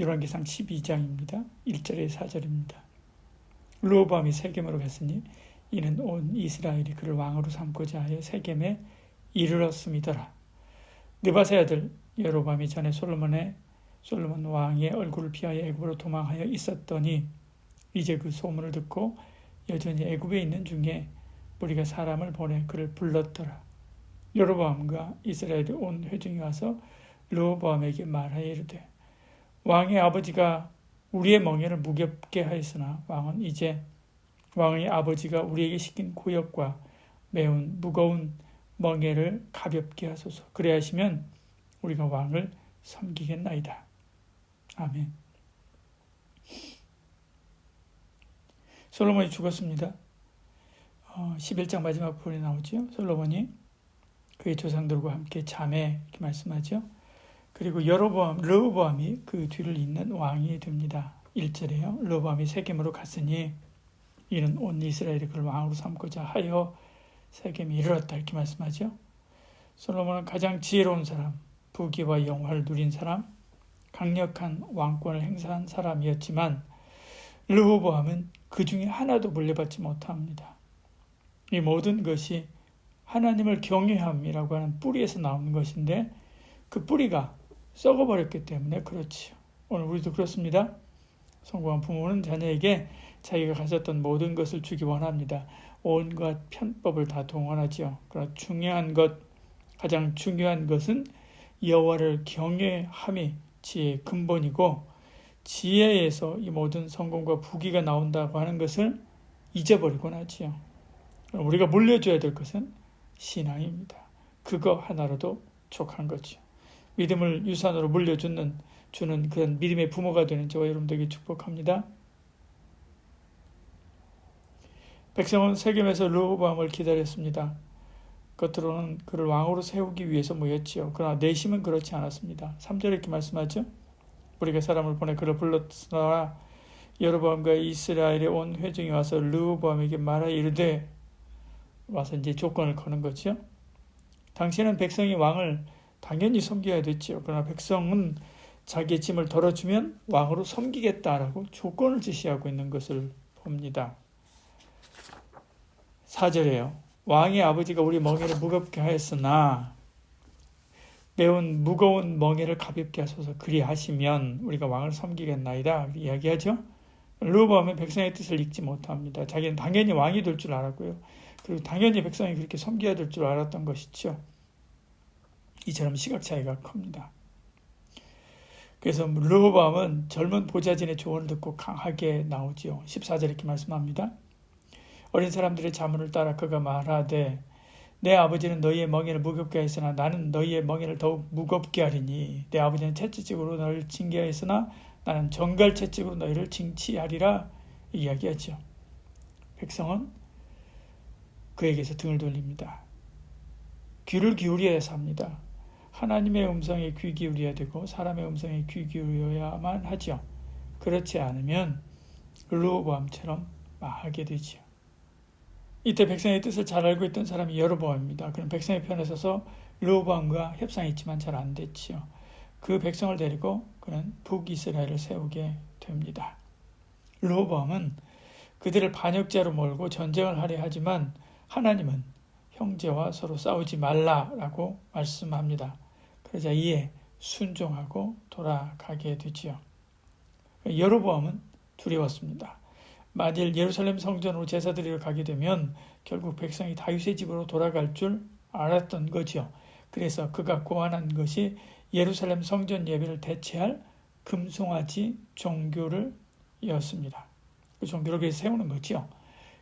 열왕기상 12장입니다. 1절에 4절입니다. 르호보암이 세겜으로 갔으니 이는 온 이스라엘이 그를 왕으로 삼고자 하여 세겜에 이르렀음이더라. 느바세 아들 여로보암이 전에 솔로몬 왕의 얼굴을 피하여 애굽으로 도망하여 있었더니 이제 그 소문을 듣고 여전히 애굽에 있는 중에 우리가 사람을 보내 그를 불렀더라. 여로보암과 이스라엘의 온 회중이 와서 르호보암에게 말하여 이르되 왕의 아버지가 우리의 멍에를 무겁게 하였으나 왕의 아버지가 우리에게 시킨 고역과 매운 무거운 멍에를 가볍게 하소서. 그래 하시면 우리가 왕을 섬기겠나이다. 아멘. 솔로몬이 죽었습니다. 11장 마지막 부분에 나오죠. 솔로몬이 그의 조상들과 함께 잠에 이렇게 말씀하죠. 그리고 르호보암이 그 뒤를 잇는 왕이 됩니다. 1절에요. 르호보암이 세겜으로 갔으니 이는 온 이스라엘이 그를 왕으로 삼고자 하여 세겜에 이르렀다 이렇게 말씀하죠. 솔로몬은 가장 지혜로운 사람, 부귀와 영화를 누린 사람, 강력한 왕권을 행사한 사람이었지만 르호보암은 그 중에 하나도 물려받지 못합니다. 이 모든 것이 하나님을 경외함이라고 하는 뿌리에서 나오는 것인데 그 뿌리가 썩어버렸기 때문에 그렇지요. 오늘 우리도 그렇습니다. 성공한 부모는 자녀에게 자기가 가졌던 모든 것을 주기 원합니다. 온갖 편법을 다 동원하지요. 그러나 가장 중요한 것은 여호와를 경외함이 지혜의 근본이고 지혜에서 이 모든 성공과 부귀가 나온다고 하는 것을 잊어버리곤 하지요. 우리가 물려줘야 될 것은 신앙입니다. 그거 하나로도 족한 거죠. 믿음을 유산으로 물려주는 그런 믿음의 부모가 되는 저와 여러분들에게 축복합니다. 백성은 세겜에서 르호보암을 기다렸습니다. 겉으로는 그를 왕으로 세우기 위해서 모였지요. 그러나 내심은 그렇지 않았습니다. 3절에 이렇게 말씀하죠. 우리가 사람을 보내 그를 불렀으나 여로보암과 이스라엘의 온 회중이 와서 르호보암에게 말하여 이르되 와서 이제 조건을 거는 거죠. 당시에는 백성이 왕을 당연히 섬겨야 됐지요. 그러나 백성은 자기의 짐을 덜어주면 왕으로 섬기겠다라고 조건을 제시하고 있는 것을 봅니다. 4절에요. 왕의 아버지가 우리 멍에를 무겁게 하였으나 매운 무거운 멍에를 가볍게 하소서. 그리하시면 우리가 왕을 섬기겠나이다 이야기하죠. 르호보암은 백성의 뜻을 읽지 못합니다. 자기는 당연히 왕이 될 줄 알았고요. 그리고 당연히 백성이 그렇게 섬겨야 될 줄 알았던 것이죠. 이처럼 시각 차이가 큽니다. 그래서 르호보암은 젊은 보좌진의 조언을 듣고 강하게 나오지요. 14절에 이렇게 말씀합니다. 어린 사람들의 자문을 따라 그가 말하되 내 아버지는 너희의 멍에를 무겁게 하였으나 나는 너희의 멍에를 더욱 무겁게 하리니 내 아버지는 채찍으로 너희를 징계하였으나 나는 정갈 채찍으로 너희를 징치하리라 이야기하죠. 백성은 그에게서 등을 돌립니다. 귀를 기울여야 삽니다. 하나님의 음성에 귀 기울여야 되고 사람의 음성에 귀 기울여야만 하죠. 그렇지 않으면 르호보암처럼 망하게 되죠. 이때 백성의 뜻을 잘 알고 있던 사람이 여로보암입니다. 그는 백성의 편에 서서 르호보암과 협상했지만 잘 안 됐지요. 그 백성을 데리고 그는 북이스라엘을 세우게 됩니다. 르호보암은 그들을 반역자로 몰고 전쟁을 하려 하지만 하나님은 형제와 서로 싸우지 말라라고 말씀합니다. 그러자 이에 순종하고 돌아가게 되지요. 여로보암은 두려웠습니다. 만일 예루살렘 성전으로 제사드리러 가게 되면 결국 백성이 다윗의 집으로 돌아갈 줄 알았던 거지요. 그래서 그가 고안한 것이 예루살렘 성전 예배를 대체할 금송아지 종교를 이었습니다. 그 종교를 그래서 세우는 거지요.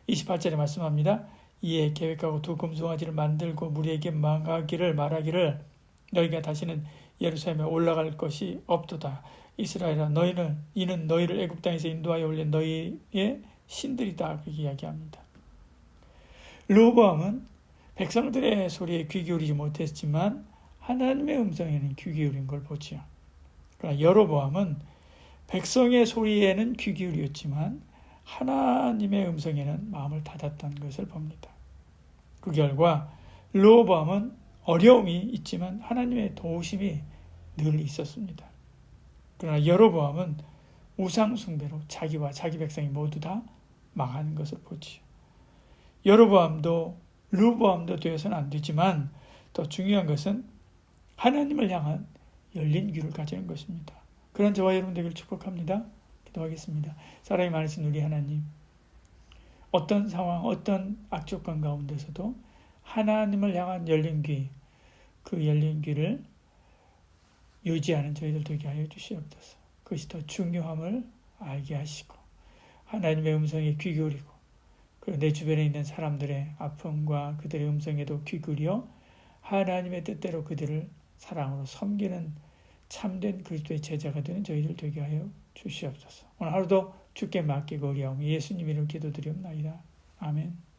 28절에 말씀합니다. 이에 계획하고 두 금송아지를 만들고 무리에게 말하기를 너희가 다시는 예루살렘에 올라갈 것이 없도다. 이스라엘아 이는 너희를 애굽 땅에서 인도하여 올린 너희의 신들이다. 그렇게 이야기합니다. 르호보암은 백성들의 소리에 귀 기울이지 못했지만 하나님의 음성에는 귀 기울인 걸 보지요. 그러나 여로보암은 백성의 소리에는 귀 기울였지만 하나님의 음성에는 마음을 닫았던 것을 봅니다. 그 결과 르호보암은 어려움이 있지만 하나님의 도우심이 늘 있었습니다. 그러나 여로보암은 우상 숭배로 자기와 자기 백성이 모두 다 망하는 것을 보지요. 여로보암도 르호보암도 되어서는 안 되지만 더 중요한 것은 하나님을 향한 열린 귀를 가지는 것입니다. 그런 저와 여러분 되기를 축복합니다. 기도하겠습니다. 사랑이 많으신 우리 하나님, 어떤 상황, 어떤 악조건 가운데서도 하나님을 향한 열린 귀, 그 열린 귀를 유지하는 저희들 되게 하여 주시옵소서. 그것이 더 중요함을 알게 하시고 하나님의 음성에 귀 기울이고 그리고 내 주변에 있는 사람들의 아픔과 그들의 음성에도 귀 기울여 하나님의 뜻대로 그들을 사랑으로 섬기는 참된 그리스도의 제자가 되는 저희들 되게 하여 주시옵소서. 오늘 하루도 주께 맡기고 우리하고 예수님 이름으로 기도드리옵나이다. 아멘.